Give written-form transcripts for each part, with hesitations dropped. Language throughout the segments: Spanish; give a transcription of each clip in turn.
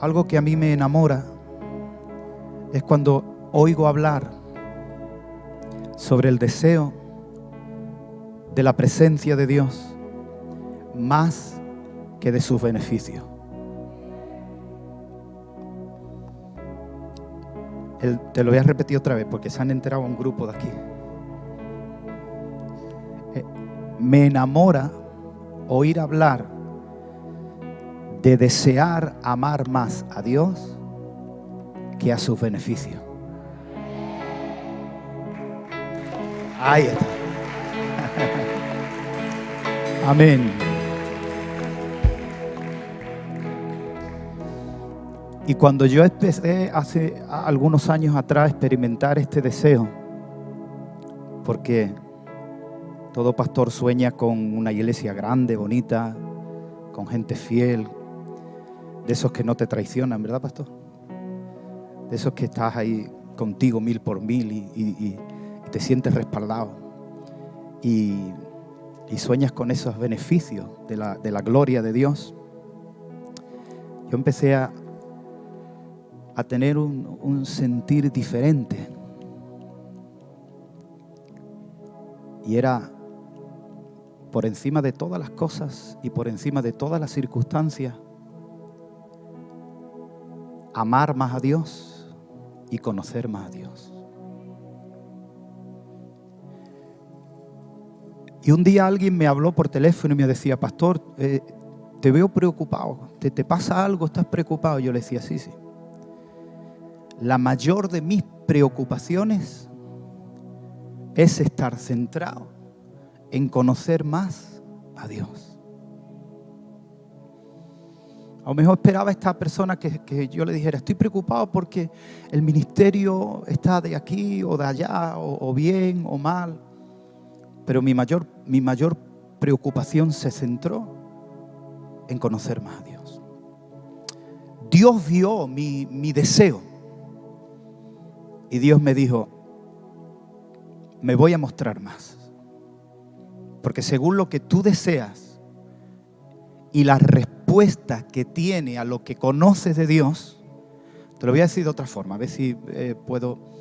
Algo que a mí me enamora es cuando oigo hablar sobre el deseo de la presencia de Dios más que de sus beneficios. Te lo voy a repetir otra vez porque se han enterado un grupo de aquí. Me enamora oír hablar de desear amar más a Dios que a sus beneficios. Ahí está. Amén. Y cuando yo empecé hace algunos años atrás a experimentar este deseo, porque todo pastor sueña con una iglesia grande, bonita, con gente fiel, de esos que no te traicionan, ¿verdad, pastor? De esos que estás ahí contigo 1000 por 1000 y te sientes respaldado. Y sueñas con esos beneficios de la gloria de Dios. Yo empecé a tener un sentir diferente. Y era por encima de todas las cosas y por encima de todas las circunstancias, amar más a Dios y conocer más a Dios. Y un día alguien me habló por teléfono y me decía: pastor, te veo preocupado, ¿te pasa algo? ¿Estás preocupado? Yo le decía: sí. La mayor de mis preocupaciones es estar centrado en conocer más a Dios. A lo mejor esperaba esta persona que yo le dijera: estoy preocupado porque el ministerio está de aquí o de allá, o bien o mal. Pero mi mayor preocupación se centró en conocer más a Dios. Dios vio mi deseo. Y Dios me dijo: me voy a mostrar más. Porque según lo que tú deseas y la respuesta que tiene a lo que conoces de Dios, te lo voy a decir de otra forma, a ver si puedo.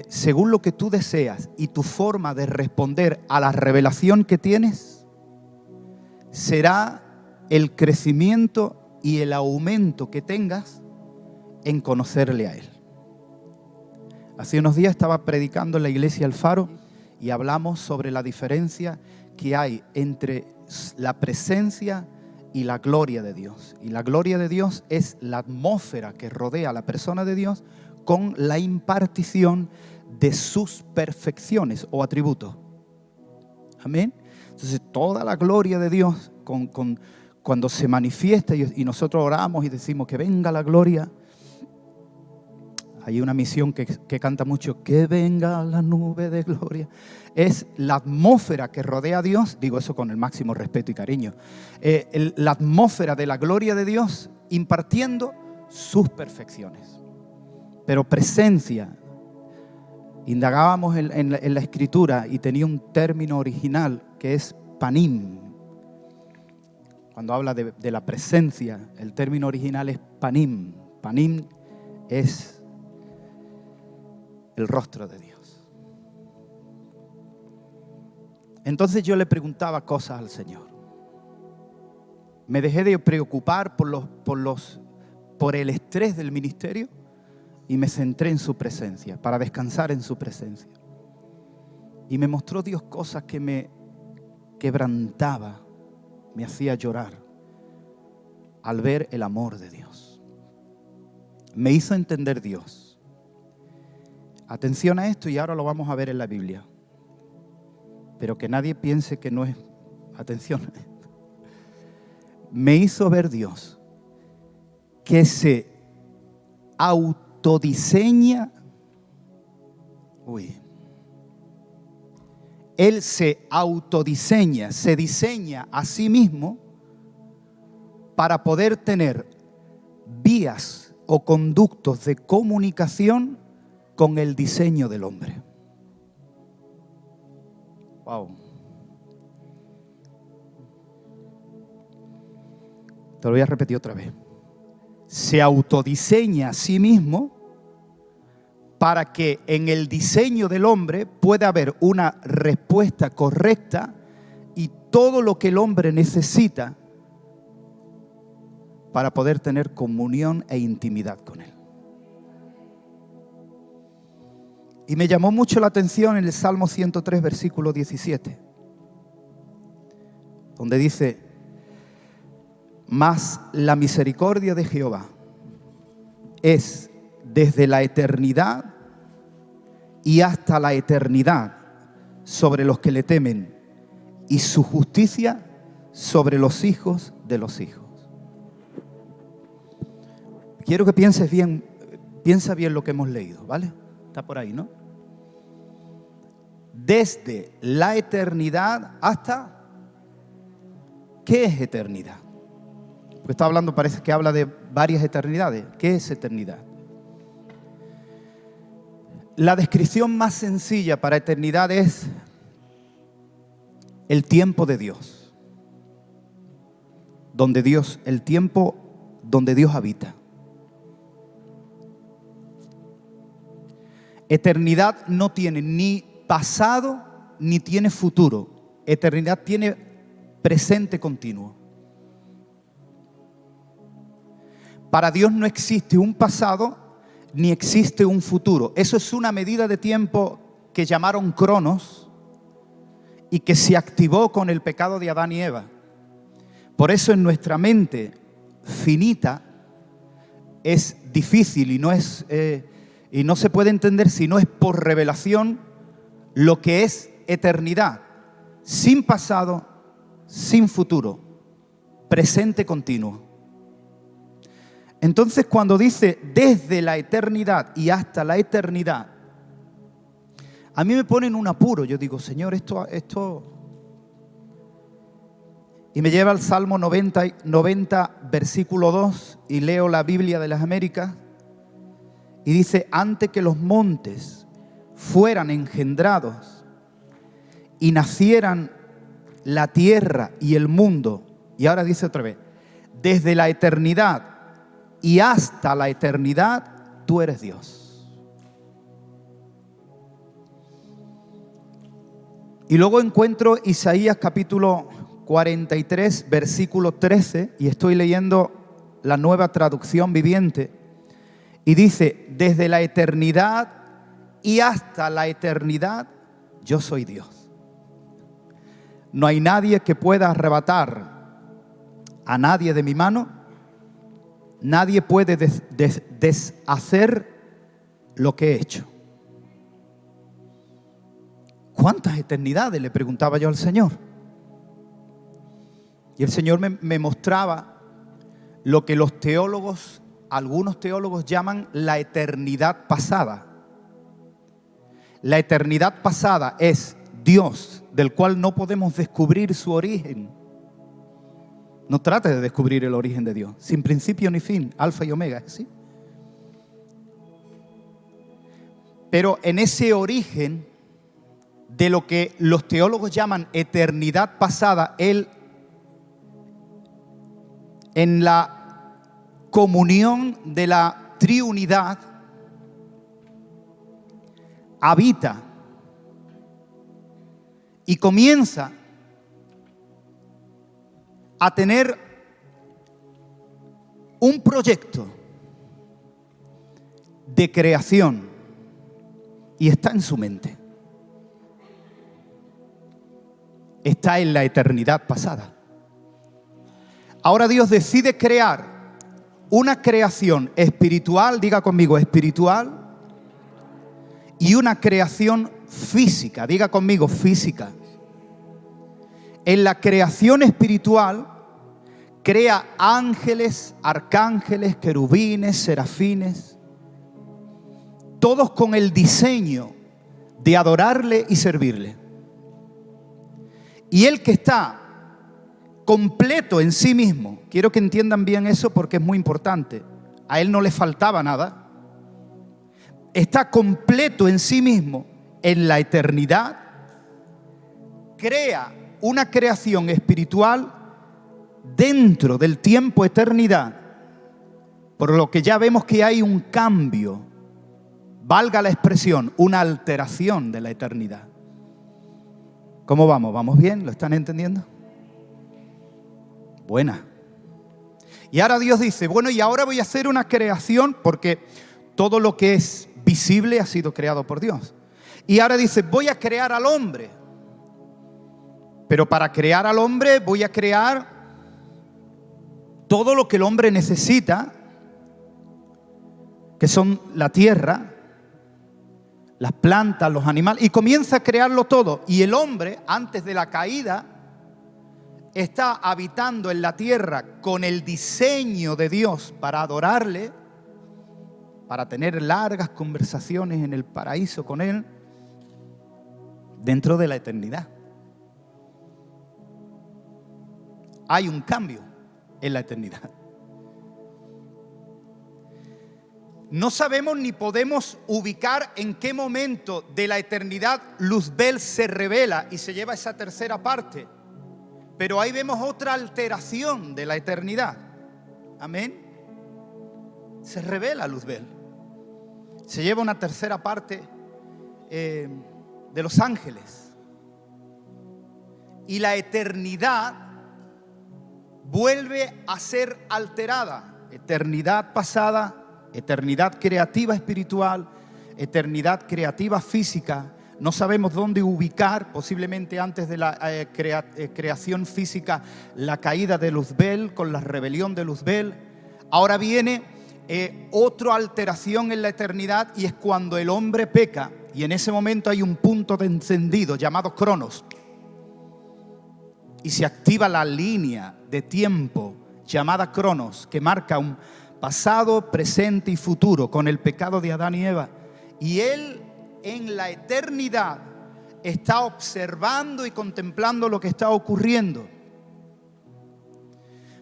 Según lo que tú deseas y tu forma de responder a la revelación que tienes, será el crecimiento y el aumento que tengas en conocerle a Él. Hace unos días estaba predicando en la iglesia El Faro y hablamos sobre la diferencia que hay entre la presencia y la gloria de Dios. Y la gloria de Dios es la atmósfera que rodea a la persona de Dios con la impartición de sus perfecciones o atributos. Amén. Entonces toda la gloria de Dios cuando se manifiesta y nosotros oramos y decimos que venga la gloria. Hay una misión que canta mucho: que venga la nube de gloria. Es la atmósfera que rodea a Dios, digo eso con el máximo respeto y cariño, la atmósfera de la gloria de Dios impartiendo sus perfecciones. Pero presencia, indagábamos en la escritura y tenía un término original que es panim. Cuando habla de la presencia, el término original es panim. Panim es el rostro de Dios. Entonces yo le preguntaba cosas al Señor. Me dejé de preocupar por el estrés del ministerio y me centré en su presencia, para descansar en su presencia. Y me mostró Dios cosas que me quebrantaba, me hacía llorar al ver el amor de Dios. Me hizo entender Dios. Atención a esto, y ahora lo vamos a ver en la Biblia. Pero que nadie piense que no es. Atención. Me hizo ver Dios que se autodiseña. Él se autodiseña, se diseña a sí mismo para poder tener vías o conductos de comunicación con el diseño del hombre. Wow. Te lo voy a repetir otra vez. se autodiseña a sí mismo para que en el diseño del hombre pueda haber una respuesta correcta y todo lo que el hombre necesita para poder tener comunión e intimidad con Él. Y me llamó mucho la atención en el Salmo 103, versículo 17, donde dice: mas la misericordia de Jehová es desde la eternidad y hasta la eternidad sobre los que le temen, y su justicia sobre los hijos de los hijos. Quiero que pienses bien, piensa bien lo que hemos leído, ¿vale? Está por ahí, ¿no? Desde la eternidad hasta... ¿Qué es eternidad? Porque está hablando, parece que habla de varias eternidades. ¿Qué es eternidad? La descripción más sencilla para eternidad es el tiempo de Dios. El tiempo donde Dios habita. Eternidad no tiene ni pasado ni tiene futuro. Eternidad tiene presente continuo. Para Dios no existe un pasado ni existe un futuro. Eso es una medida de tiempo que llamaron Cronos y que se activó con el pecado de Adán y Eva. Por eso en nuestra mente finita es difícil y no se puede entender si no es por revelación lo que es eternidad, sin pasado, sin futuro, presente continuo. Entonces, cuando dice desde la eternidad y hasta la eternidad, a mí me pone en un apuro. Yo digo, Señor, esto... Y me lleva al Salmo 90, versículo 2, y leo la Biblia de las Américas, y dice: antes que los montes fueran engendrados y nacieran la tierra y el mundo. Y ahora dice otra vez: desde la eternidad y hasta la eternidad, tú eres Dios. Y luego encuentro Isaías capítulo 43, versículo 13, y estoy leyendo la Nueva Traducción Viviente, y dice: desde la eternidad y hasta la eternidad, yo soy Dios. No hay nadie que pueda arrebatar a nadie de mi mano. Nadie puede deshacer lo que he hecho. ¿Cuántas eternidades?, le preguntaba yo al Señor. Y el Señor me mostraba lo que los teólogos, algunos teólogos llaman la eternidad pasada. La eternidad pasada es Dios, del cual no podemos descubrir su origen. No trate de descubrir el origen de Dios, sin principio ni fin, alfa y omega, ¿sí? Pero en ese origen de lo que los teólogos llaman eternidad pasada, Él, en la comunión de la triunidad, habita y comienza a tener un proyecto de creación y está en su mente. Está en la eternidad pasada. Ahora Dios decide crear una creación espiritual, diga conmigo, espiritual, y una creación física, diga conmigo, física. En la creación espiritual crea ángeles, arcángeles, querubines, serafines, todos con el diseño de adorarle y servirle. Y el que está completo en sí mismo, quiero que entiendan bien eso porque es muy importante, a él no le faltaba nada, está completo en sí mismo en la eternidad, crea una creación espiritual dentro del tiempo eternidad, Por lo que ya vemos que hay un cambio, valga la expresión, una alteración de la eternidad. ¿Cómo vamos? ¿Vamos bien? ¿Lo están entendiendo? Buena. Y ahora Dios dice, bueno, y ahora voy a hacer una creación, porque todo lo que es visible ha sido creado por Dios. Y ahora dice, voy a crear al hombre. Pero para crear al hombre voy a crear todo lo que el hombre necesita, que son la tierra, las plantas, los animales, y comienza a crearlo todo. Y el hombre, antes de la caída, está habitando en la tierra con el diseño de Dios para adorarle, para tener largas conversaciones en el paraíso con Él, dentro de la eternidad. Hay un cambio en la eternidad. No sabemos ni podemos ubicar en qué momento de la eternidad Luzbel se revela y se lleva esa tercera parte. Pero ahí vemos otra alteración de la eternidad. Amén. Se revela Luzbel. Se lleva una tercera parte de los ángeles. Y la eternidad vuelve a ser alterada. Eternidad pasada, eternidad creativa espiritual, eternidad creativa física. No sabemos dónde ubicar, posiblemente antes de la creación física, la caída de Luzbel con la rebelión de Luzbel. Ahora viene otra alteración en la eternidad, y es cuando el hombre peca, y en ese momento hay un punto de encendido llamado Cronos, y se activa la línea de tiempo llamada Cronos, que marca un pasado, presente y futuro con el pecado de Adán y Eva. Y él en la eternidad está observando y contemplando lo que está ocurriendo.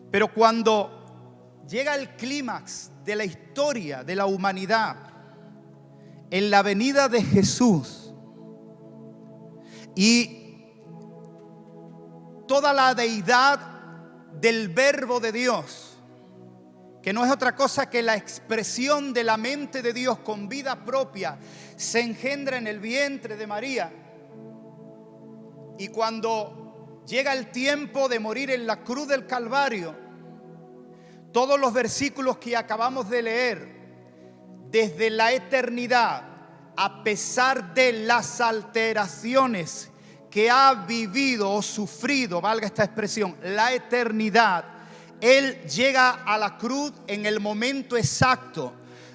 Pero cuando llega el clímax de la historia de la humanidad, en la venida de Jesús, y toda la deidad del Verbo de Dios, que no es otra cosa que la expresión de la mente de Dios con vida propia, se engendra en el vientre de María. Y cuando llega el tiempo de morir en la cruz del Calvario, todos los versículos que acabamos de leer, desde la eternidad, a pesar de las alteraciones que ha vivido o sufrido, valga esta expresión, la eternidad, Él llega a la cruz en el momento exacto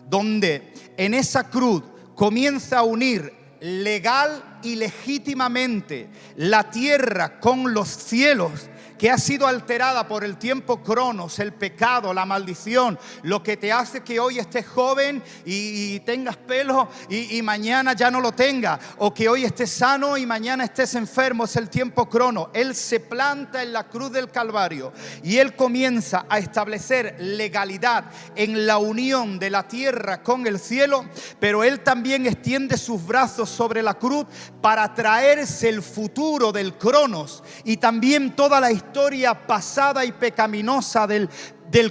donde en esa cruz comienza a unir legal y legítimamente la tierra con los cielos, que ha sido alterada por el tiempo Cronos, el pecado, la maldición, lo que te hace que hoy estés joven y tengas pelo y mañana ya no lo tengas, o que hoy estés sano y mañana estés enfermo, es el tiempo Cronos. Él se planta en la cruz del Calvario y Él comienza a establecer legalidad en la unión de la tierra con el cielo, pero Él también extiende sus brazos sobre la cruz para traerse el futuro del Cronos y también toda la historia pasada y pecaminosa del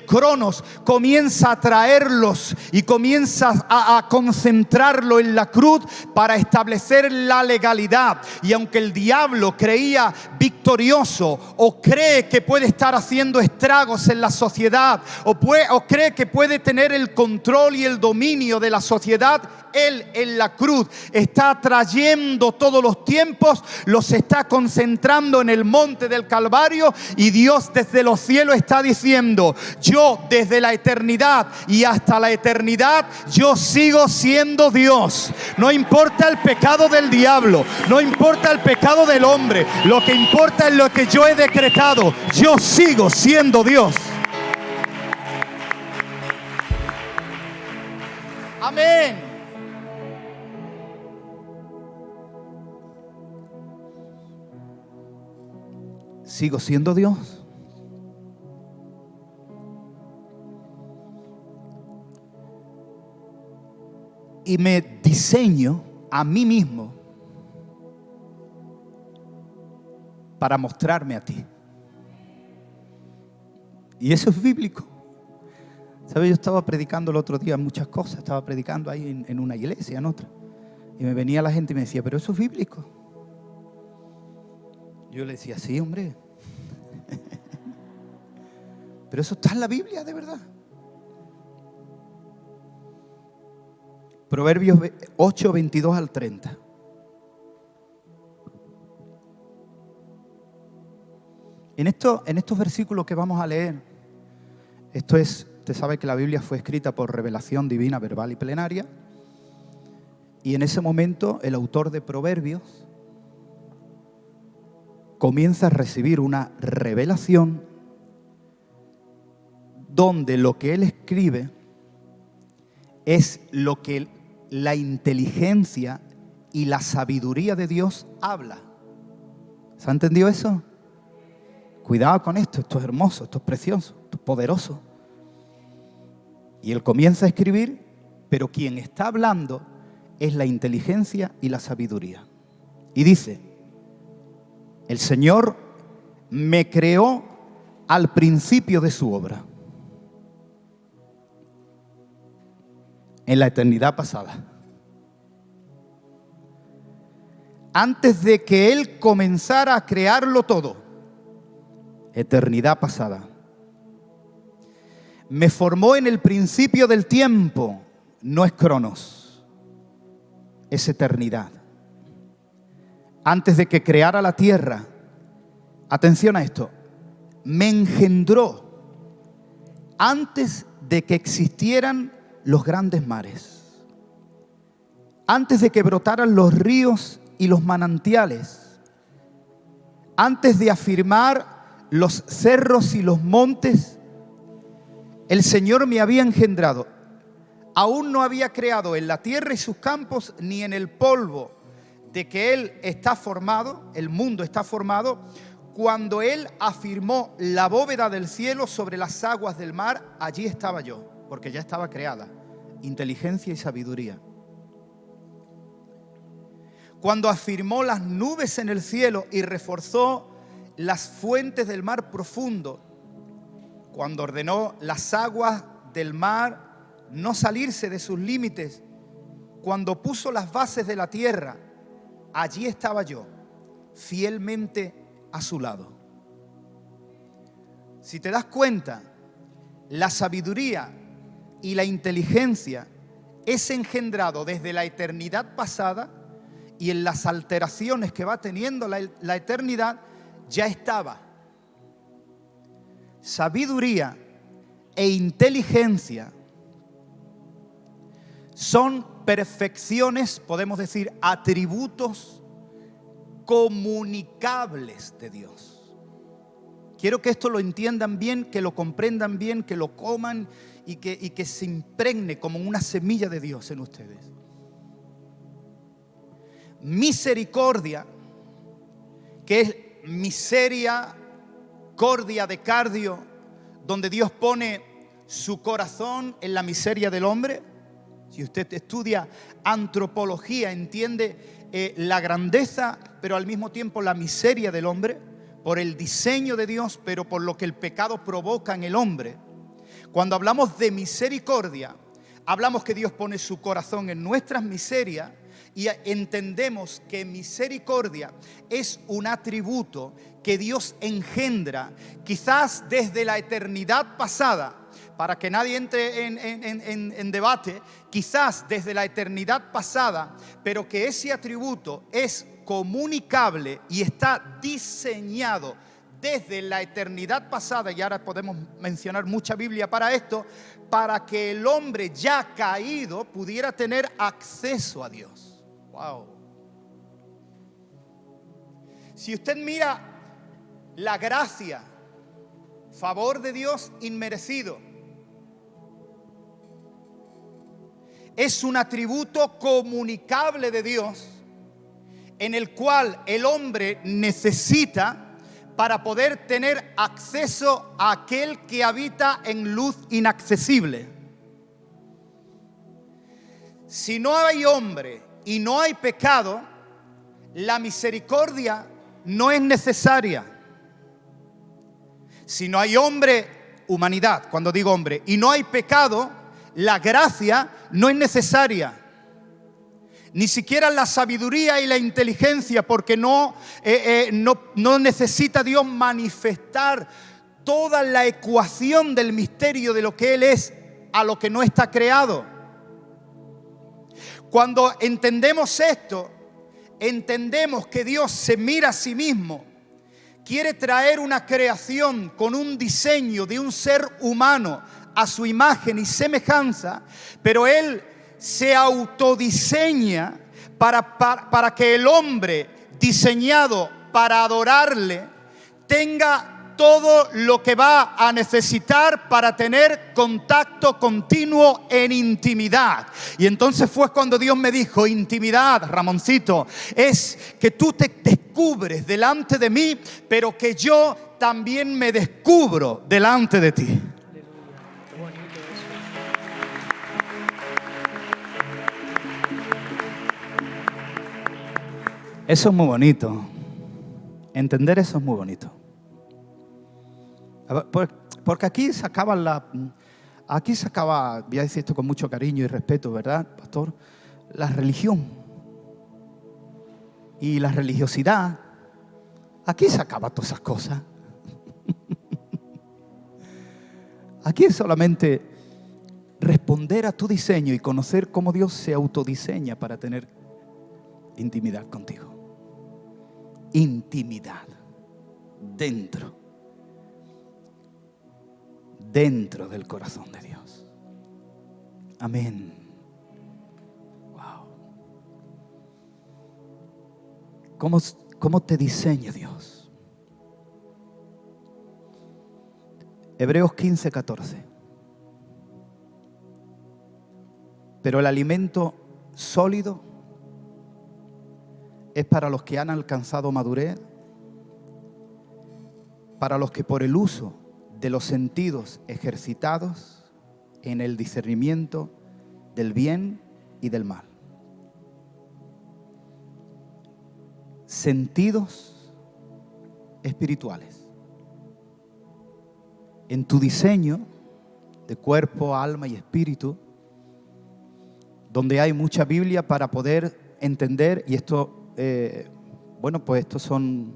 Cronos. Comienza a traerlos y comienza a concentrarlo en la cruz para establecer la legalidad. Y aunque el diablo creía victorioso, o cree que puede estar haciendo estragos en la sociedad, o cree que puede tener el control y el dominio de la sociedad, Él en la cruz está trayendo todos los tiempos, los está concentrando en el monte del Calvario, y Dios desde los cielos está diciendo: yo desde la eternidad y hasta la eternidad, yo sigo siendo Dios. No importa el pecado del diablo, no importa el pecado del hombre, lo que importa es lo que yo he decretado. Yo sigo siendo Dios. Amén. ¿Sigo siendo Dios? Y me diseño a mí mismo para mostrarme a ti. Y eso es bíblico. ¿Sabes? Yo estaba predicando el otro día muchas cosas. Estaba predicando ahí en una iglesia, en otra. Y me venía la gente y me decía, pero eso es bíblico. Yo le decía, sí, hombre. Pero eso está en la Biblia, de verdad. Proverbios 8, 22 al 30. En estos versículos que vamos a leer, usted sabe que la Biblia fue escrita por revelación divina, verbal y plenaria. Y en ese momento el autor de Proverbios comienza a recibir una revelación donde lo que él escribe es lo que la inteligencia y la sabiduría de Dios habla. ¿Se ha entendido eso? Cuidado con esto es hermoso, esto es precioso, esto es poderoso. Y él comienza a escribir, pero quien está hablando es la inteligencia y la sabiduría. Y dice, el Señor me creó al principio de su obra, en la eternidad pasada. Antes de que Él comenzara a crearlo todo, eternidad pasada. Me formó en el principio del tiempo, no es cronos, es eternidad. Antes de que creara la tierra, atención a esto, me engendró antes de que existieran los grandes mares, antes de que brotaran los ríos y los manantiales, antes de afirmar los cerros y los montes, el Señor me había engendrado. Aún no había creado en la tierra y sus campos, ni en el polvo de que Él está formado, el mundo está formado, cuando Él afirmó la bóveda del cielo sobre las aguas del mar, allí estaba yo, porque ya estaba creada, inteligencia y sabiduría. Cuando afirmó las nubes en el cielo y reforzó las fuentes del mar profundo, cuando ordenó las aguas del mar no salirse de sus límites, cuando puso las bases de la tierra, allí estaba yo, fielmente a su lado. Si te das cuenta, la sabiduría y la inteligencia es engendrado desde la eternidad pasada, y en las alteraciones que va teniendo la eternidad ya estaba. Sabiduría e inteligencia son perfecciones, podemos decir, atributos comunicables de Dios. Quiero que esto lo entiendan bien, que lo comprendan bien, que lo coman y que se impregne como una semilla de Dios en ustedes. Misericordia, que es miseria, cordia de cardio, donde Dios pone su corazón en la miseria del hombre. Si usted estudia antropología, entiende la grandeza, pero al mismo tiempo la miseria del hombre, por el diseño de Dios, pero por lo que el pecado provoca en el hombre. Cuando hablamos de misericordia, hablamos que Dios pone su corazón en nuestras miserias, y entendemos que misericordia es un atributo que Dios engendra, quizás desde la eternidad pasada, para que nadie entre en debate, quizás desde la eternidad pasada, pero que ese atributo es comunicable y está diseñado desde la eternidad pasada, y ahora podemos mencionar mucha Biblia para esto, para que el hombre ya caído pudiera tener acceso a Dios. Wow. Si usted mira la gracia, favor de Dios inmerecido, es un atributo comunicable de Dios en el cual el hombre necesita para poder tener acceso a aquel que habita en luz inaccesible. Si no hay hombre y no hay pecado, la misericordia no es necesaria. Si no hay hombre humanidad, cuando digo hombre, y no hay pecado, la gracia no es necesaria. Ni siquiera la sabiduría y la inteligencia, porque no necesita Dios manifestar toda la ecuación del misterio de lo que Él es a lo que no está creado. Cuando entendemos esto, entendemos que Dios se mira a sí mismo, quiere traer una creación con un diseño de un ser humano a su imagen y semejanza, pero Él se autodiseña para que el hombre diseñado para adorarle tenga todo lo que va a necesitar para tener contacto continuo en intimidad. Y entonces fue cuando Dios me dijo: intimidad, Ramoncito, es que tú te descubres delante de mí, pero que yo también me descubro delante de ti. Eso es muy bonito. Entender eso es muy bonito. Porque aquí se acaba, voy a decir esto con mucho cariño y respeto, ¿verdad, pastor? La religión y la religiosidad. Aquí se acaba todas esas cosas. Aquí es solamente responder a tu diseño y conocer cómo Dios se autodiseña para tener intimidad contigo. Intimidad. Dentro del corazón de Dios. Amén. Wow. ¿Cómo te diseña Dios? Hebreos 15:14. Pero el alimento sólido es para los que han alcanzado madurez, para los que por el uso de los sentidos ejercitados en el discernimiento del bien y del mal. Sentidos espirituales. En tu diseño de cuerpo, alma y espíritu, donde hay mucha Biblia para poder entender, y esto, pues estos son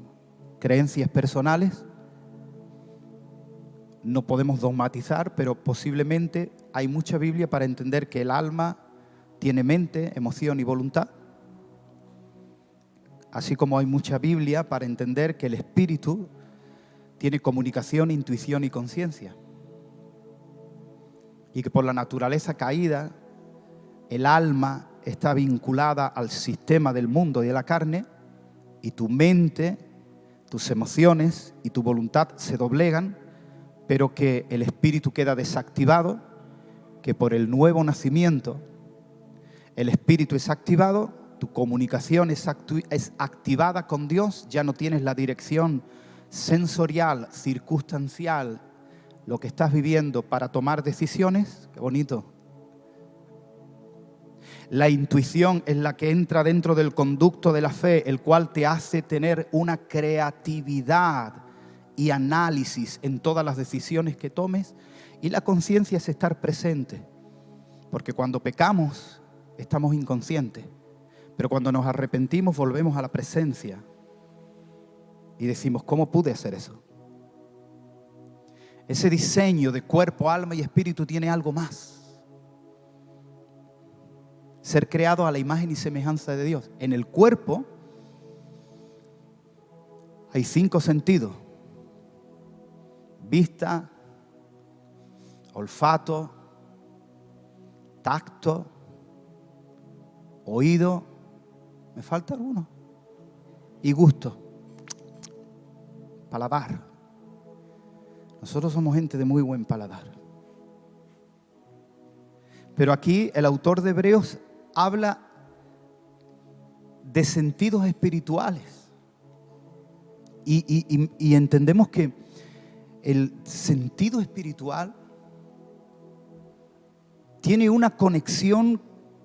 creencias personales, no podemos dogmatizar, pero posiblemente hay mucha Biblia para entender que el alma tiene mente, emoción y voluntad, así como hay mucha Biblia para entender que el espíritu tiene comunicación, intuición y conciencia, y que por la naturaleza caída el alma está vinculada al sistema del mundo y de la carne, y tu mente, tus emociones y tu voluntad se doblegan, pero que el espíritu queda desactivado, que por el nuevo nacimiento el espíritu es activado, tu comunicación es activada con Dios, ya no tienes la dirección sensorial, circunstancial, lo que estás viviendo para tomar decisiones. Qué bonito. La intuición es la que entra dentro del conducto de la fe, el cual te hace tener una creatividad y análisis en todas las decisiones que tomes. Y la conciencia es estar presente, porque cuando pecamos estamos inconscientes, pero cuando nos arrepentimos volvemos a la presencia y decimos: ¿cómo pude hacer eso? Ese diseño de cuerpo, alma y espíritu tiene algo más. Ser creado a la imagen y semejanza de Dios. En el cuerpo hay 5 sentidos: vista, olfato, tacto, oído, me falta alguno, y gusto, paladar. Nosotros somos gente de muy buen paladar. Pero aquí el autor de Hebreos habla de sentidos espirituales. Y entendemos que el sentido espiritual tiene una conexión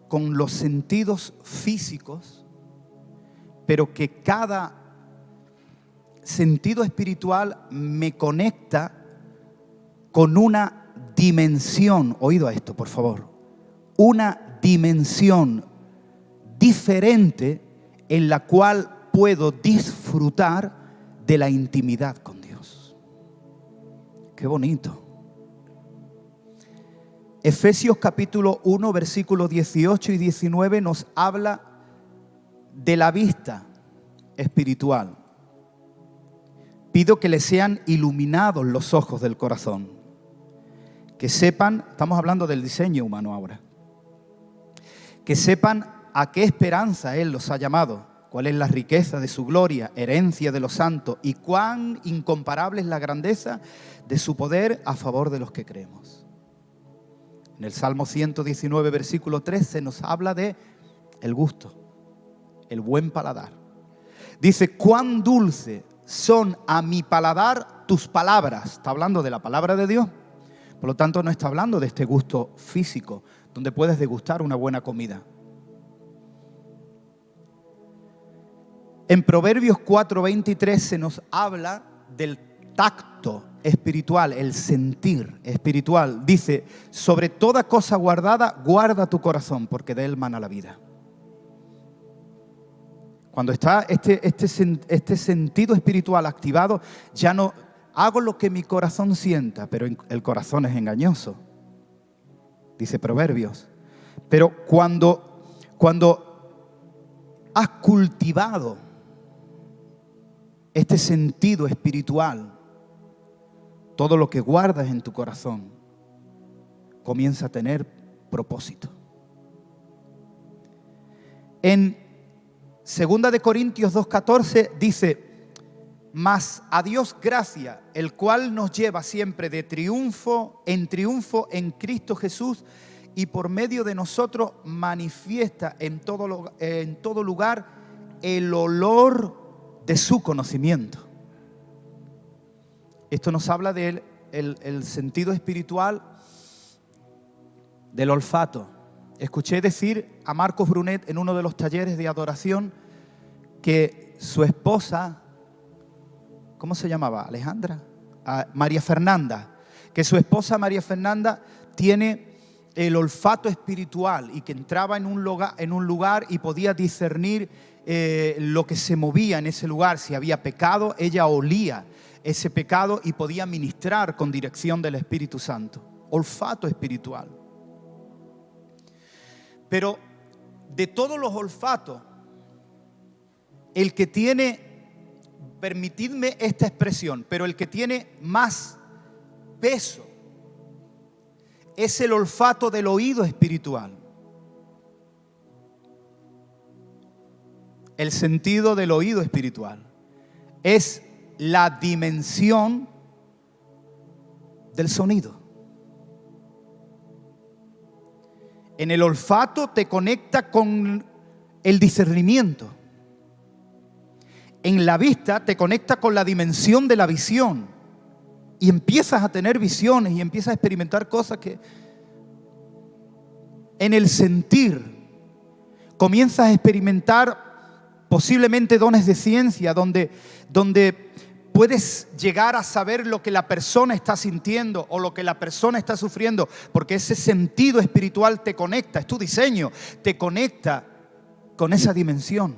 con los sentidos físicos, pero que cada sentido espiritual me conecta con una dimensión, oído a esto por favor, una dimensión diferente en la cual puedo disfrutar de la intimidad con Dios. Qué bonito. Efesios capítulo 1, versículos 18 y 19 nos habla de la vista espiritual. Pido que les sean iluminados los ojos del corazón, que sepan, estamos hablando del diseño humano ahora, que sepan a qué esperanza Él los ha llamado, cuál es la riqueza de su gloria, herencia de los santos, y cuán incomparable es la grandeza de su poder a favor de los que creemos. En el Salmo 119, versículo 13, nos habla de el gusto, el buen paladar. Dice, cuán dulce son a mi paladar tus palabras. Está hablando de la palabra de Dios. Por lo tanto, no está hablando de este gusto físico, donde puedes degustar una buena comida. En Proverbios 4:23 se nos habla del tacto espiritual, el sentir espiritual. Dice, sobre toda cosa guardada, guarda tu corazón, porque de él mana la vida. Cuando está este sentido espiritual activado, ya no hago lo que mi corazón sienta, pero el corazón es engañoso, dice Proverbios. Pero cuando has cultivado este sentido espiritual, todo lo que guardas en tu corazón comienza a tener propósito. En 2 de Corintios 2:14 dice, mas a Dios gracia, el cual nos lleva siempre de triunfo en Cristo Jesús, y por medio de nosotros manifiesta en todo lugar el olor de su conocimiento. Esto nos habla del sentido espiritual del olfato. Escuché decir a Marcos Brunet en uno de los talleres de adoración que su esposa, ¿cómo se llamaba? Alejandra, María Fernanda, que su esposa María Fernanda tiene el olfato espiritual y que entraba en un lugar y podía discernir lo que se movía en ese lugar. Si había pecado, ella olía ese pecado y podía ministrar con dirección del Espíritu Santo. Olfato espiritual. Pero de todos los olfatos, el que tiene, permitidme esta expresión, pero el que tiene más peso es el olfato del oído espiritual. El sentido del oído espiritual es la dimensión del sonido. En el olfato te conecta con el discernimiento. En la vista te conecta con la dimensión de la visión. Y empiezas a tener visiones y empiezas a experimentar cosas que... En el sentir comienzas a experimentar posiblemente dones de ciencia, donde puedes llegar a saber lo que la persona está sintiendo o lo que la persona está sufriendo, porque ese sentido espiritual te conecta, es tu diseño, te conecta con esa dimensión.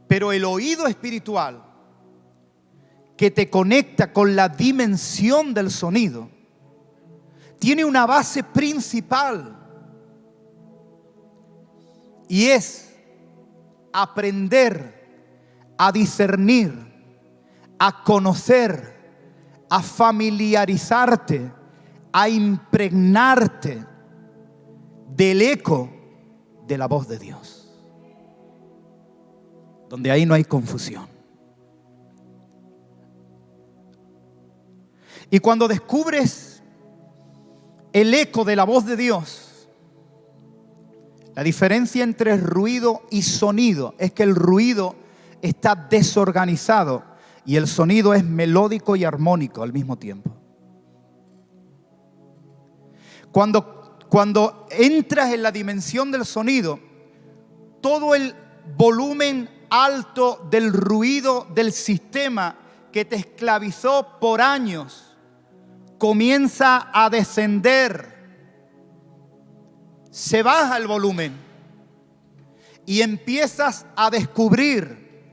Pero el oído espiritual, que te conecta con la dimensión del sonido, tiene una base principal y es aprender a discernir, a conocer, a familiarizarte, a impregnarte del eco de la voz de Dios, donde ahí no hay confusión. Y cuando descubres el eco de la voz de Dios, la diferencia entre ruido y sonido es que el ruido está desorganizado y el sonido es melódico y armónico al mismo tiempo. Cuando entras en la dimensión del sonido, todo el volumen alto del ruido del sistema que te esclavizó por años comienza a descender. Se baja el volumen y empiezas a descubrir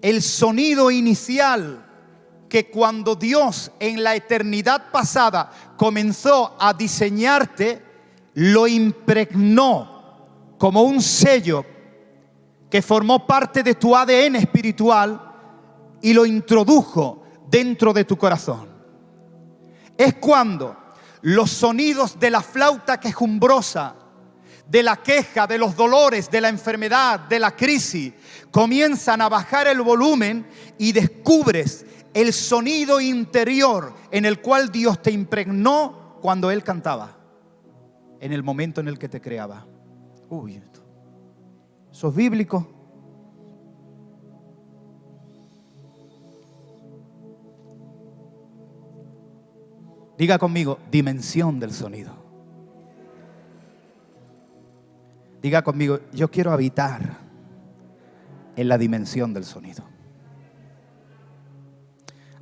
el sonido inicial que cuando Dios en la eternidad pasada comenzó a diseñarte, lo impregnó como un sello que formó parte de tu ADN espiritual y lo introdujo dentro de tu corazón. Es cuando los sonidos de la flauta quejumbrosa, de la queja, de los dolores, de la enfermedad, de la crisis, comienzan a bajar el volumen y descubres el sonido interior en el cual Dios te impregnó cuando Él cantaba, en el momento en el que te creaba. Uy, eso es bíblico. Diga conmigo, dimensión del sonido. Diga conmigo, yo quiero habitar en la dimensión del sonido.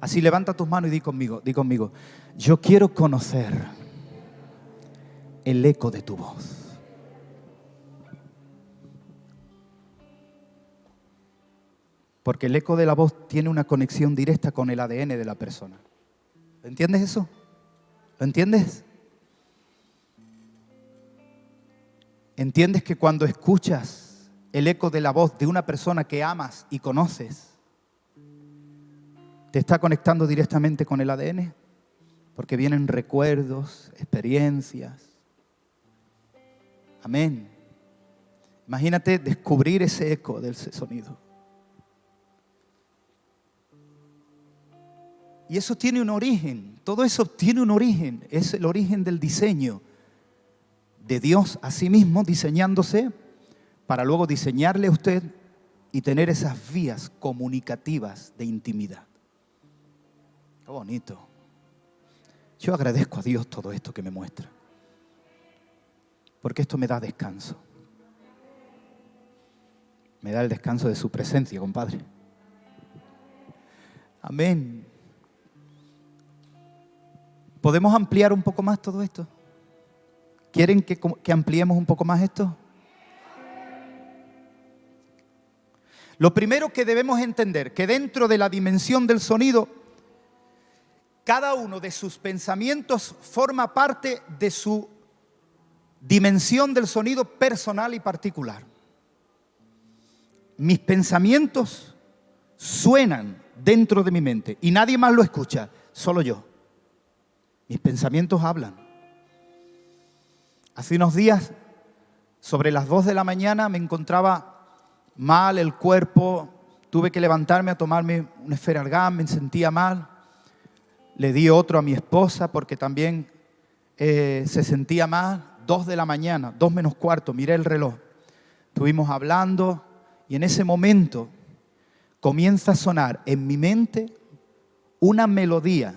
Así levanta tus manos y di conmigo, yo quiero conocer el eco de tu voz. Porque el eco de la voz tiene una conexión directa con el ADN de la persona. ¿Entiendes eso? ¿Lo entiendes? ¿Entiendes que cuando escuchas el eco de la voz de una persona que amas y conoces, te está conectando directamente con el ADN? Porque vienen recuerdos, experiencias. Amén. Imagínate descubrir ese eco de ese sonido. Y eso tiene un origen, todo eso tiene un origen, es el origen del diseño de Dios a sí mismo, diseñándose para luego diseñarle a usted y tener esas vías comunicativas de intimidad. Qué bonito. Yo agradezco a Dios todo esto que me muestra, porque esto me da descanso. Me da el descanso de su presencia, compadre. Amén. ¿Podemos ampliar un poco más todo esto? ¿Quieren que ampliemos un poco más esto? Lo primero que debemos entender, que dentro de la dimensión del sonido, cada uno de sus pensamientos forma parte de su dimensión del sonido personal y particular. Mis pensamientos suenan dentro de mi mente y nadie más lo escucha, solo yo. Mis pensamientos hablan. Hace unos días, sobre las 2 de la mañana, me encontraba mal el cuerpo. Tuve que levantarme a tomarme un Esferalgán, me sentía mal. Le di otro a mi esposa porque también se sentía mal. 2 de la mañana, 2 menos cuarto, miré el reloj. Estuvimos hablando y en ese momento comienza a sonar en mi mente una melodía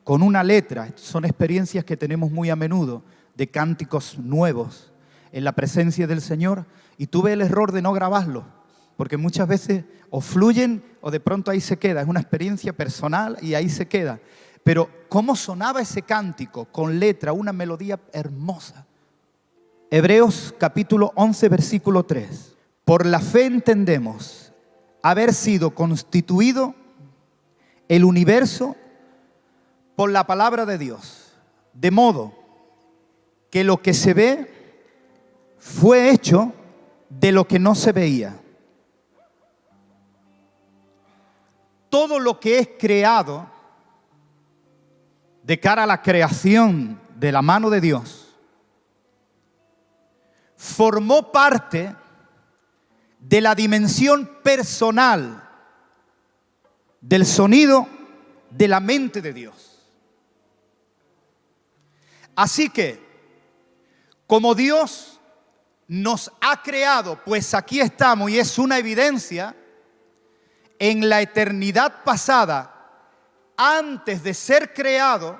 con una letra. Son experiencias que tenemos muy a menudo de cánticos nuevos en la presencia del Señor, y tuve el error de no grabarlo porque muchas veces o fluyen o de pronto ahí se queda. Es una experiencia personal y ahí se queda. Pero cómo sonaba ese cántico con letra, una melodía hermosa. Hebreos capítulo 11 versículo 3. Por la fe entendemos haber sido constituido el universo por la palabra de Dios, de modo que lo que se ve fue hecho de lo que no se veía. Todo lo que es creado de cara a la creación de la mano de Dios formó parte de la dimensión personal del sonido de la mente de Dios. Así que, como Dios nos ha creado, pues aquí estamos y es una evidencia, en la eternidad pasada, antes de ser creado,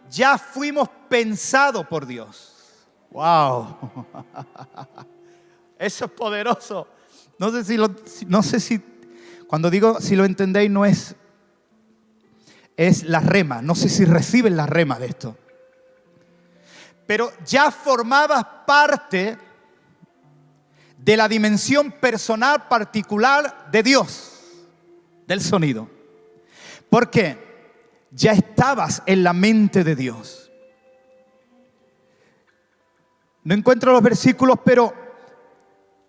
ya fuimos pensados por Dios. ¡Wow! Eso es poderoso. No sé si cuando digo si lo entendéis, no es es la rema. No sé si reciben la rema de esto. Pero ya formabas parte de la dimensión personal particular de Dios, del sonido. ¿Por qué? Ya estabas en la mente de Dios. No encuentro los versículos, pero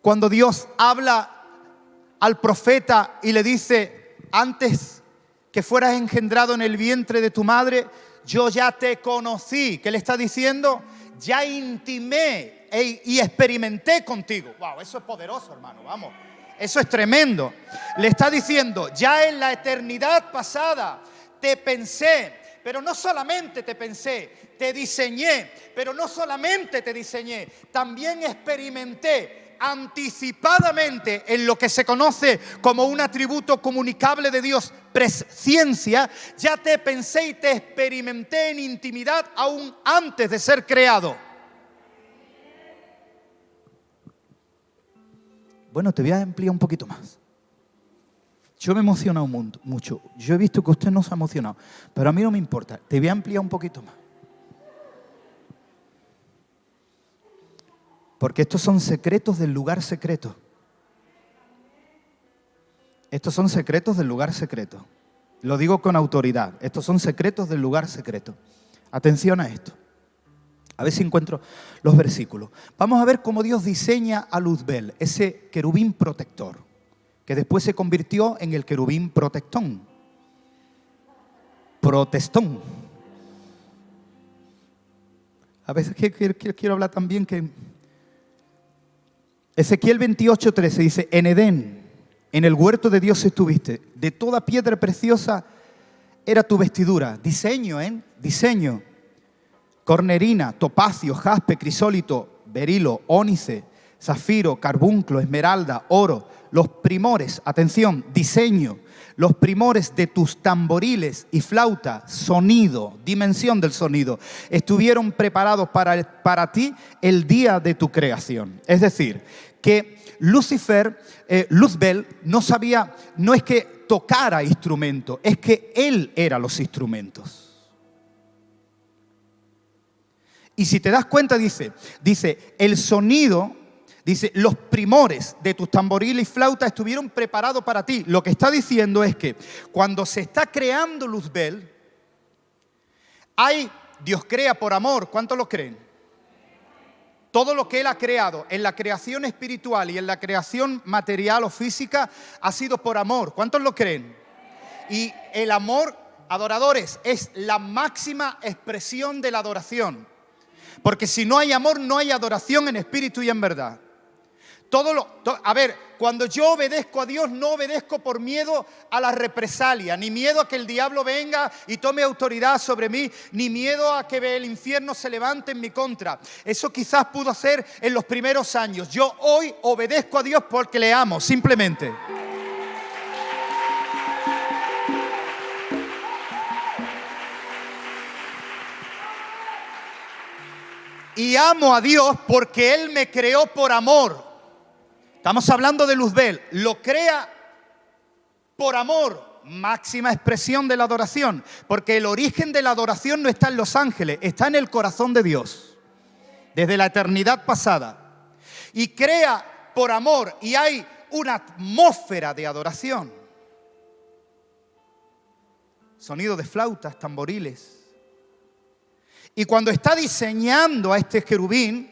cuando Dios habla al profeta y le dice: antes que fueras engendrado en el vientre de tu madre, yo ya te conocí. ¿Qué le está diciendo? Ya intimé y experimenté contigo. Wow, eso es poderoso, hermano, vamos. Eso es tremendo. Le está diciendo: ya en la eternidad pasada te pensé, pero no solamente te pensé, te diseñé, pero no solamente te diseñé, también experimenté anticipadamente en lo que se conoce como un atributo comunicable de Dios, presciencia. Ya te pensé y te experimenté en intimidad aún antes de ser creado. Bueno, te voy a ampliar un poquito más. Yo me he emocionado mucho. Yo he visto que usted no se ha emocionado, pero a mí no me importa. Te voy a ampliar un poquito más. Porque estos son secretos del lugar secreto. Estos son secretos del lugar secreto. Lo digo con autoridad. Estos son secretos del lugar secreto. Atención a esto. A ver si encuentro los versículos. Vamos a ver cómo Dios diseña a Luzbel, ese querubín protector, que después se convirtió en el querubín protestón. A veces quiero hablar también que Ezequiel 28:13 dice: en Edén, en el huerto de Dios estuviste, de toda piedra preciosa era tu vestidura. Diseño, diseño. Cornerina, topacio, jaspe, crisólito, berilo, ónice, zafiro, carbunclo, esmeralda, oro. Los primores, atención, diseño. Los primores de tus tamboriles y flauta, sonido, dimensión del sonido, estuvieron preparados para ti el día de tu creación. Es decir, que Luzbel no sabía, no es que tocara instrumentos, es que él era los instrumentos. Y si te das cuenta, dice, el sonido, dice, los primores de tus tamboriles y flauta estuvieron preparados para ti. Lo que está diciendo es que cuando se está creando Luzbel, Dios crea por amor. ¿Cuántos lo creen? Todo lo que Él ha creado en la creación espiritual y en la creación material o física ha sido por amor. ¿Cuántos lo creen? Y el amor, adoradores, es la máxima expresión de la adoración. Porque si no hay amor, no hay adoración en espíritu y en verdad. Cuando yo obedezco a Dios, no obedezco por miedo a la represalia, ni miedo a que el diablo venga y tome autoridad sobre mí, ni miedo a que el infierno se levante en mi contra. Eso quizás pudo ser en los primeros años. Yo hoy obedezco a Dios porque le amo, simplemente. Y amo a Dios porque Él me creó por amor. Estamos hablando de Luzbel. Lo crea por amor. Máxima expresión de la adoración. Porque el origen de la adoración no está en los ángeles, está en el corazón de Dios. Desde la eternidad pasada. Y crea por amor. Y hay una atmósfera de adoración. Sonido de flautas, tamboriles. Y cuando está diseñando a este querubín,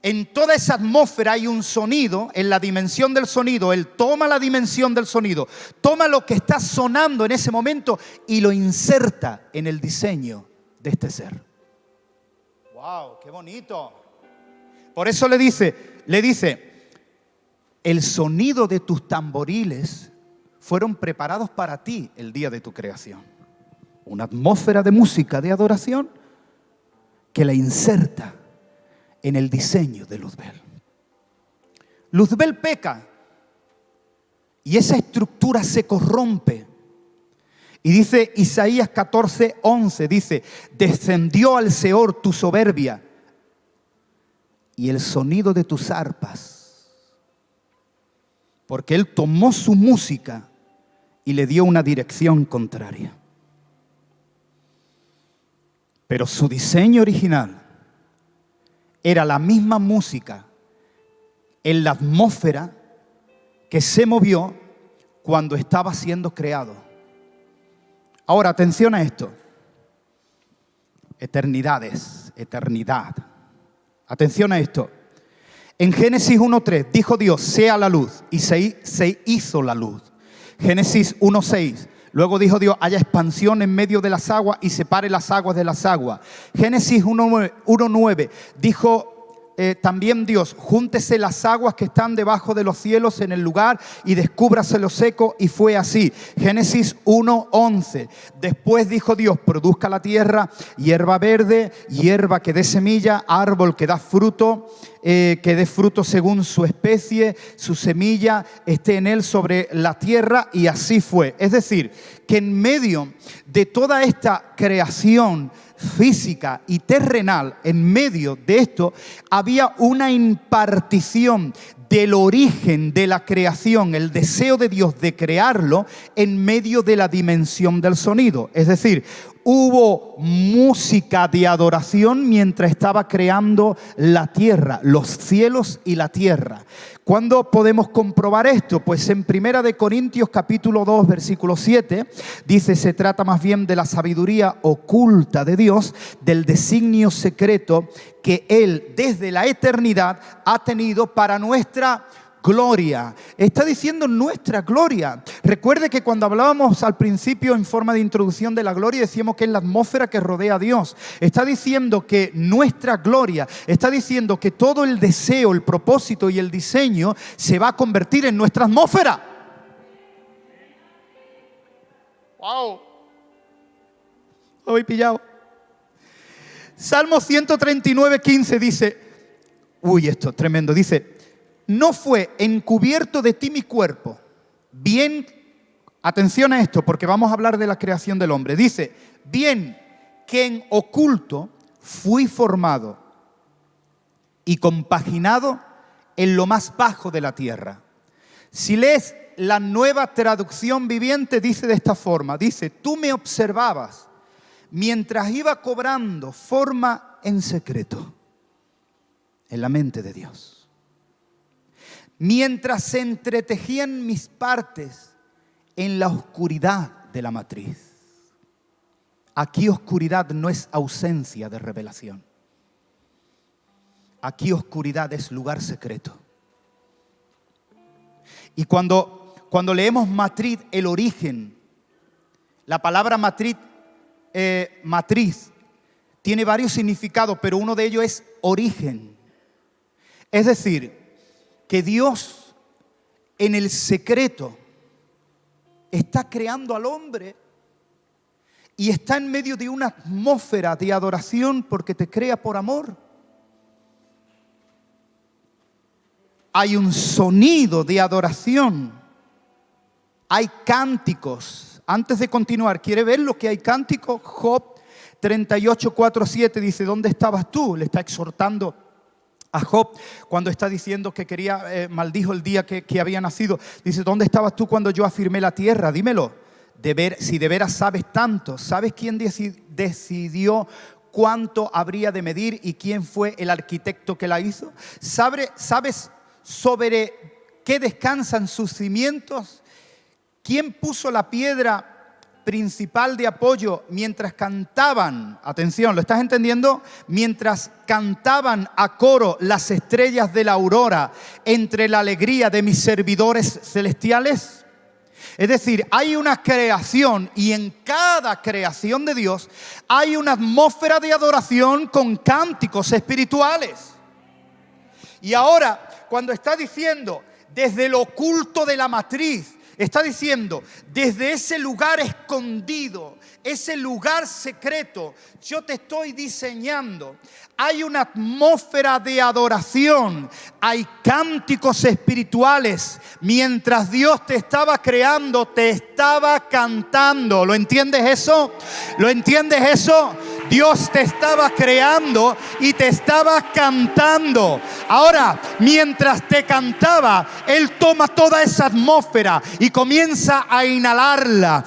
en toda esa atmósfera hay un sonido, en la dimensión del sonido. Él toma la dimensión del sonido, toma lo que está sonando en ese momento y lo inserta en el diseño de este ser. ¡Wow! ¡Qué bonito! Por eso le dice, el sonido de tus tamboriles fueron preparados para ti el día de tu creación. Una atmósfera de música, de adoración, que la inserta en el diseño de Luzbel. Luzbel peca y esa estructura se corrompe. Y dice Isaías 14:11, dice: descendió al Seor tu soberbia y el sonido de tus arpas, porque Él tomó su música y le dio una dirección contraria. Pero su diseño original era la misma música en la atmósfera que se movió cuando estaba siendo creado. Ahora, atención a esto. Eternidades, eternidad. Atención a esto. En Génesis 1:3 dijo Dios, sea la luz, y se hizo la luz. Génesis 1:6. Luego dijo Dios, haya expansión en medio de las aguas y separe las aguas de las aguas. Génesis 1:9 dijo también Dios, júntese las aguas que están debajo de los cielos en el lugar y descúbrase lo seco, y fue así. Génesis 1:11. Después dijo Dios, produzca la tierra hierba verde, hierba que dé semilla, árbol que da fruto, que dé fruto según su especie, su semilla esté en él sobre la tierra, y así fue. Es decir, que en medio de toda esta creación física y terrenal, en medio de esto había una impartición del origen de la creación, el deseo de Dios de crearlo en medio de la dimensión del sonido. Es decir, hubo música de adoración mientras estaba creando la tierra, los cielos y la tierra. ¿Cuándo podemos comprobar esto? Pues en 1 Corintios capítulo 2, versículo 7, dice, se trata más bien de la sabiduría oculta de Dios, del designio secreto que Él desde la eternidad ha tenido para nuestra gloria. Está diciendo nuestra gloria. Recuerde que cuando hablábamos al principio en forma de introducción de la gloria, decíamos que es la atmósfera que rodea a Dios. Está diciendo que nuestra gloria, está diciendo que todo el deseo, el propósito y el diseño se va a convertir en nuestra atmósfera. ¡Wow! Lo habéis pillado. Salmo 139:15 dice, uy, esto es tremendo, dice, no fue encubierto de ti mi cuerpo. Bien, atención a esto, porque vamos a hablar de la creación del hombre. Dice, bien que en oculto fui formado y compaginado en lo más bajo de la tierra. Si lees la Nueva Traducción Viviente, dice de esta forma, dice, tú me observabas mientras iba cobrando forma en secreto en la mente de Dios. Mientras se entretejían mis partes en la oscuridad de la matriz. Aquí oscuridad no es ausencia de revelación. Aquí oscuridad es lugar secreto. Y cuando leemos matriz, el origen, la palabra matriz, tiene varios significados, pero uno de ellos es origen. Es decir, que Dios en el secreto está creando al hombre y está en medio de una atmósfera de adoración porque te crea por amor. Hay un sonido de adoración. Hay cánticos. Antes de continuar, ¿quiere ver lo que hay cánticos? Job 38:4-7 dice, ¿dónde estabas tú? Le está exhortando a Job cuando está diciendo que maldijo el día que había nacido. Dice, ¿dónde estabas tú cuando yo afirmé la tierra? Dímelo, si de veras sabes tanto. ¿Sabes quién decidió cuánto habría de medir y quién fue el arquitecto que la hizo? ¿Sabes sobre qué descansan sus cimientos? ¿Quién puso la piedra principal de apoyo mientras cantaban? Atención, ¿lo estás entendiendo? Mientras cantaban a coro las estrellas de la aurora entre la alegría de mis servidores celestiales. Es decir, hay una creación y en cada creación de Dios hay una atmósfera de adoración con cánticos espirituales. Y ahora, cuando está diciendo desde lo oculto de la matriz, está diciendo, desde ese lugar escondido, ese lugar secreto, yo te estoy diseñando. Hay una atmósfera de adoración, hay cánticos espirituales. Mientras Dios te estaba creando, te estaba cantando. ¿Lo entiendes eso? ¿Lo entiendes eso? Dios te estaba creando y te estaba cantando. Ahora, mientras te cantaba, Él toma toda esa atmósfera y comienza a inhalarla.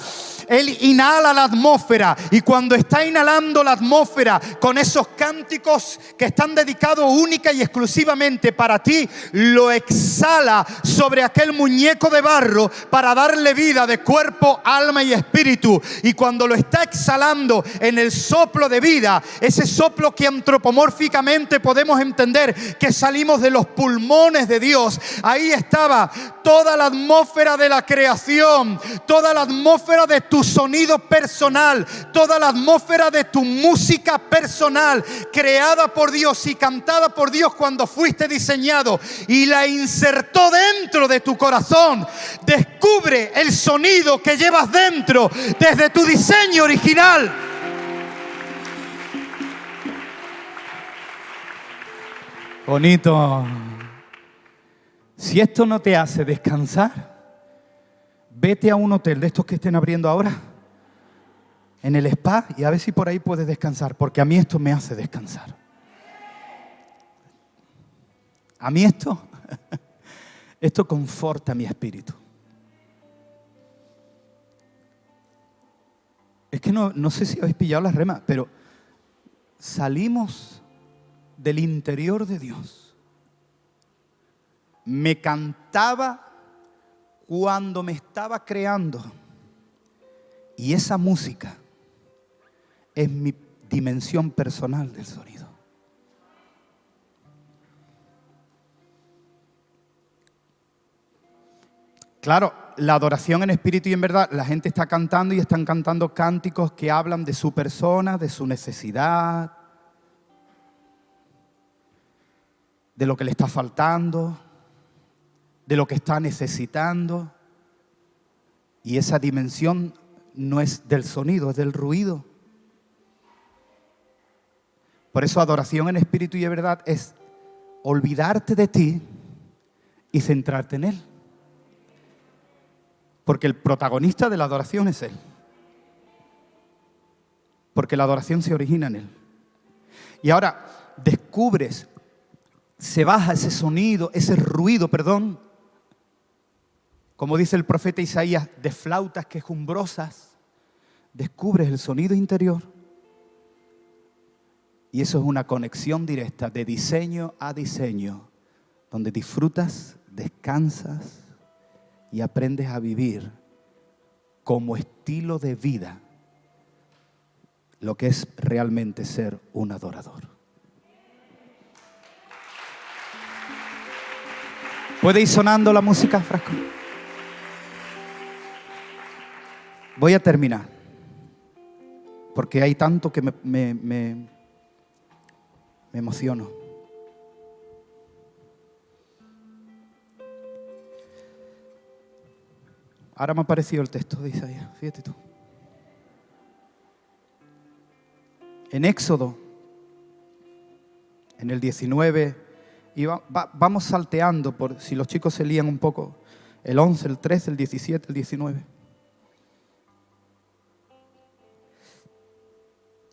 Él inhala la atmósfera, y cuando está inhalando la atmósfera con esos cánticos que están dedicados única y exclusivamente para ti, lo exhala sobre aquel muñeco de barro para darle vida de cuerpo, alma y espíritu. Y cuando lo está exhalando en el soplo de vida, ese soplo que antropomórficamente podemos entender que salimos de los pulmones de Dios, ahí estaba toda la atmósfera de la creación, toda la atmósfera de tu sonido personal, toda la atmósfera de tu música personal, creada por Dios y cantada por Dios cuando fuiste diseñado, y la insertó dentro de tu corazón. Descubre el sonido que llevas dentro desde tu diseño original. Bonito. Si esto no te hace descansar, vete a un hotel de estos que estén abriendo ahora, en el spa, y a ver si por ahí puedes descansar, porque a mí esto me hace descansar. A mí esto conforta mi espíritu. Es que no sé si habéis pillado las remas, pero salimos del interior de Dios. Me cantaba cuando me estaba creando, y esa música es mi dimensión personal del sonido. Claro, la adoración en espíritu y en verdad, la gente está cantando y están cantando cánticos que hablan de su persona, de su necesidad, de lo que le está faltando, de lo que está necesitando. Y esa dimensión no es del sonido, es del ruido. Por eso adoración en espíritu y en verdad es olvidarte de ti y centrarte en Él. Porque el protagonista de la adoración es Él. Porque la adoración se origina en Él. Y ahora descubres, se baja ese sonido, ese ruido, como dice el profeta Isaías, de flautas quejumbrosas. Descubres el sonido interior. Y eso es una conexión directa de diseño a diseño, donde disfrutas, descansas y aprendes a vivir como estilo de vida lo que es realmente ser un adorador. ¿Puede ir sonando la música, Frasco? Voy a terminar, porque hay tanto que me emociono. Ahora me ha aparecido el texto de Isaías, fíjate tú. En Éxodo, en el 19, y vamos salteando, por si los chicos se lían un poco, el 11, el 13, el 17, el 19.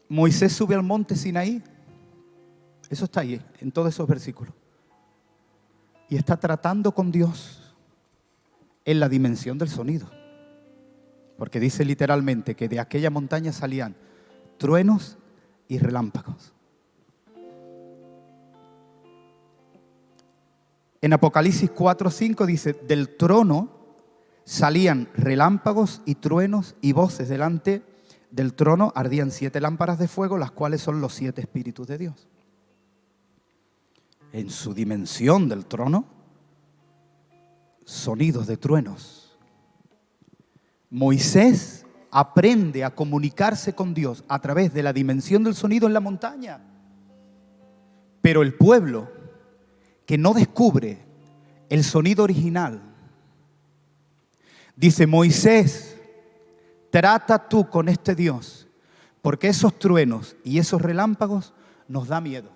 Moisés sube al monte Sinaí, eso está ahí, en todos esos versículos, y está tratando con Dios en la dimensión del sonido, porque dice literalmente que de aquella montaña salían truenos y relámpagos. En Apocalipsis 4:5 dice, del trono salían relámpagos y truenos y voces. Delante del trono ardían 7 lámparas de fuego, las cuales son los 7 espíritus de Dios. En su dimensión del trono, sonidos de truenos. Moisés aprende a comunicarse con Dios a través de la dimensión del sonido en la montaña. Pero el pueblo que no descubre el sonido original, dice: Moisés, trata tú con este Dios, porque esos truenos y esos relámpagos nos da miedo.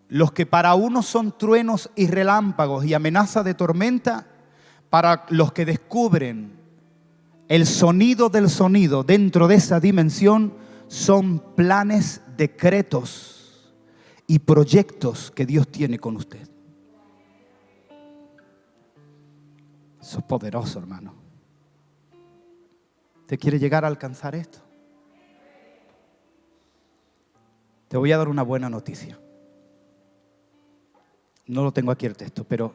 Los que para unos son truenos y relámpagos y amenaza de tormenta, para los que descubren el sonido del sonido dentro de esa dimensión, son planes, decretos y proyectos que Dios tiene con usted. Eso es poderoso, hermano. ¿Usted quiere llegar a alcanzar esto? Te voy a dar una buena noticia. No lo tengo aquí el texto, pero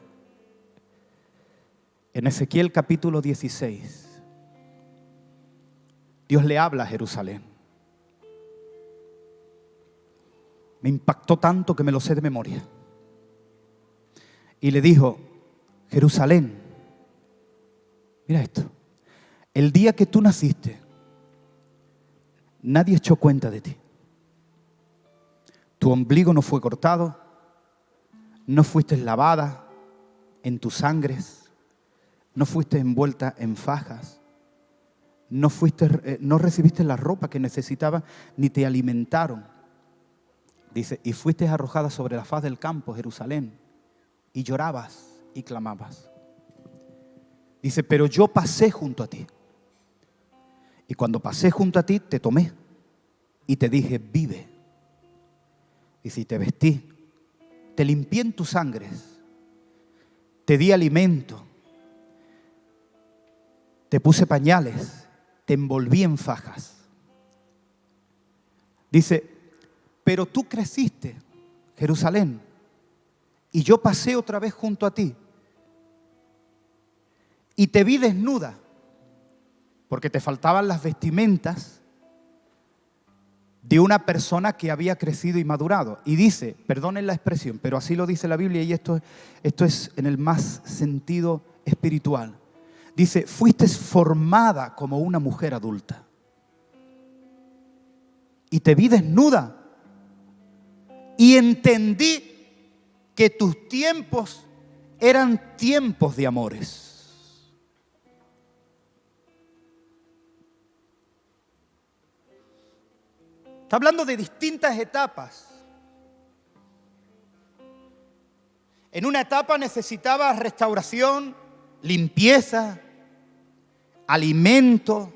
en Ezequiel capítulo 16, Dios le habla a Jerusalén. Me impactó tanto que me lo sé de memoria. Y le dijo: Jerusalén, mira esto, el día que tú naciste, nadie echó cuenta de ti. Tu ombligo no fue cortado, no fuiste lavada en tus sangres, no fuiste envuelta en fajas, no recibiste la ropa que necesitabas, ni te alimentaron. Dice, y fuiste arrojada sobre la faz del campo, Jerusalén, y llorabas y clamabas. Dice, pero yo pasé junto a ti. Y cuando pasé junto a ti, te tomé y te dije, vive. Dice, y te vestí, te limpié en tus sangres, te di alimento, te puse pañales, te envolví en fajas. Dice, pero tú creciste, Jerusalén, y yo pasé otra vez junto a ti y te vi desnuda, porque te faltaban las vestimentas de una persona que había crecido y madurado. Y dice, perdonen la expresión, pero así lo dice la Biblia, y esto es en el más sentido espiritual. Dice, fuiste formada como una mujer adulta y te vi desnuda y entendí que tus tiempos eran tiempos de amores. Está hablando de distintas etapas. En una etapa necesitabas restauración, limpieza, alimento,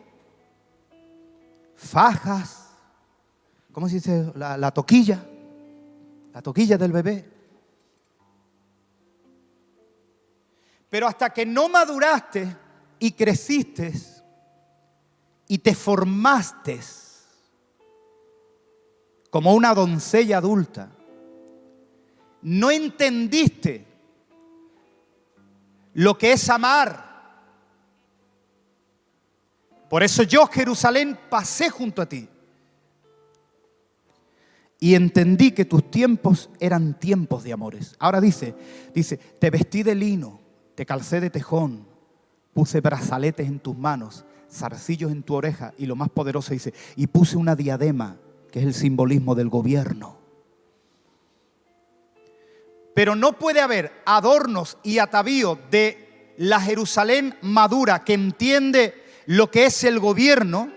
fajas, ¿cómo se dice? La toquilla del bebé. Pero hasta que no maduraste y creciste y te formaste como una doncella adulta, no entendiste lo que es amar. Por eso yo, Jerusalén, pasé junto a ti y entendí que tus tiempos eran tiempos de amores. Ahora dice, te vestí de lino, te calcé de tejón, puse brazaletes en tus manos, zarcillos en tu oreja, y lo más poderoso dice, y puse una diadema, que es el simbolismo del gobierno. Pero no puede haber adornos y atavíos de la Jerusalén madura que entiende lo que es el gobierno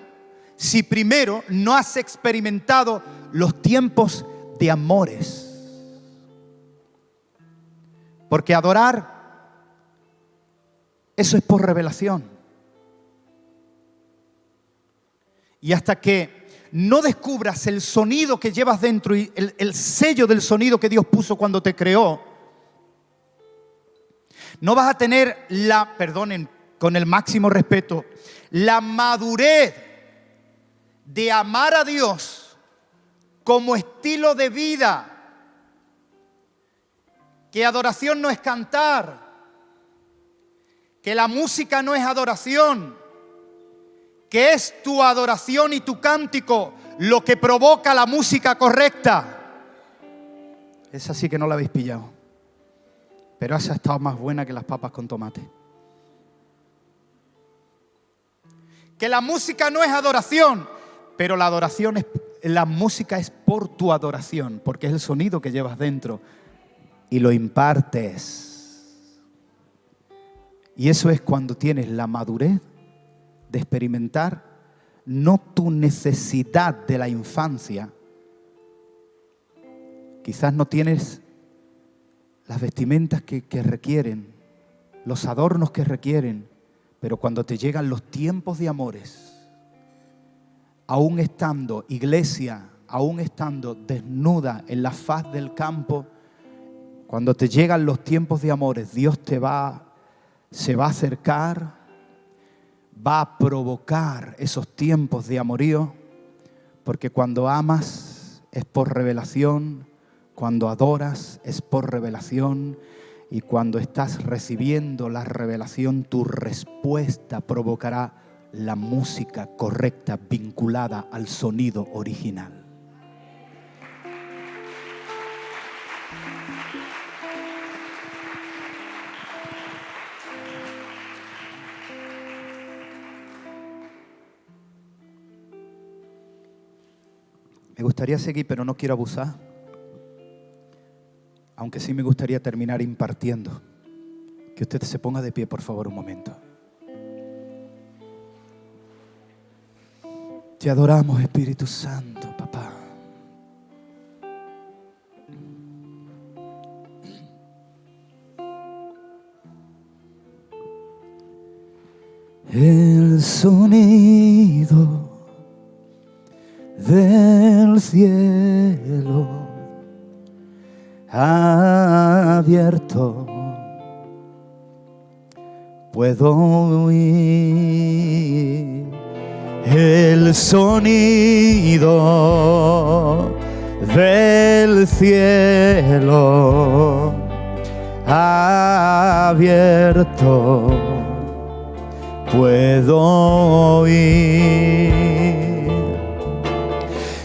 si primero no has experimentado los tiempos de amores. Porque adorar, eso es por revelación. Y hasta que no descubras el sonido que llevas dentro y el sello del sonido que Dios puso cuando te creó, no vas a tener perdonen con el máximo respeto, la madurez de amar a Dios como estilo de vida. Que adoración no es cantar, que la música no es adoración, que es tu adoración y tu cántico lo que provoca la música correcta. Esa sí que no la habéis pillado, pero esa ha estado más buena que las papas con tomate. Que la música no es adoración, pero la música es por tu adoración, porque es el sonido que llevas dentro y lo impartes. Y eso es cuando tienes la madurez de experimentar no tu necesidad de la infancia. Quizás no tienes las vestimentas que requieren, los adornos que requieren, pero cuando te llegan los tiempos de amores, aún estando iglesia, aún estando desnuda en la faz del campo, cuando te llegan los tiempos de amores, Dios se va a acercar, va a provocar esos tiempos de amorío, porque cuando amas es por revelación, cuando adoras es por revelación, y cuando estás recibiendo la revelación, tu respuesta provocará la música correcta vinculada al sonido original. Me gustaría seguir, pero no quiero abusar. Aunque sí me gustaría terminar impartiendo. Que usted se ponga de pie, por favor, un momento. Te adoramos, Espíritu Santo, papá. El sonido del cielo abierto, puedo oír el sonido del cielo abierto, puedo oír.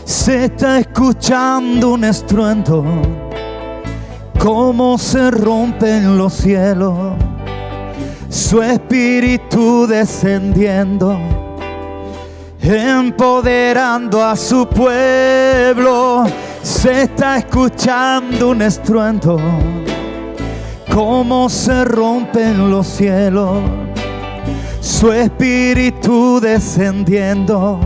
Se está escuchando un estruendo, cómo se rompen los cielos, su espíritu descendiendo, empoderando a su pueblo. Se está escuchando un estruendo, cómo se rompen los cielos, su espíritu descendiendo,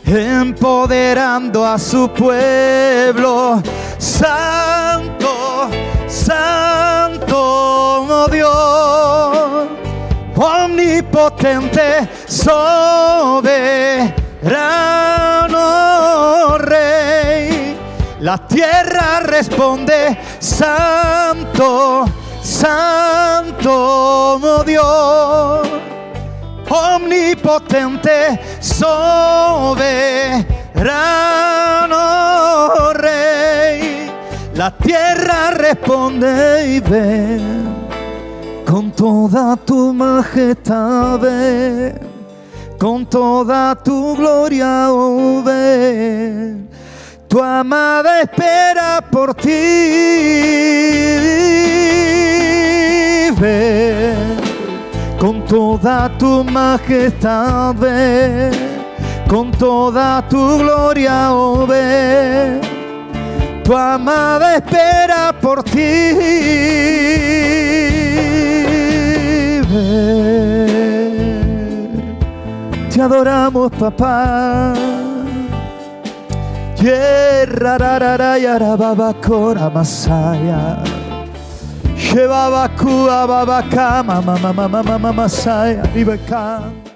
empoderando a su pueblo. Santo, santo, oh Dios, omnipotente, soberano Rey. La tierra responde, santo, santo, oh Dios, omnipotente, soberano Rey. La tierra responde y ve con toda tu majestad, ve con toda tu gloria, oh, ve. Tu amada espera por ti, ve con toda tu majestad, ve con toda tu gloria, oh, ve. Tu amada espera por ti, ve. Te adoramos, papá. Yerrararara yarababakora masaya. Shebabakua babakama mama mama mama masaya. Ibekam.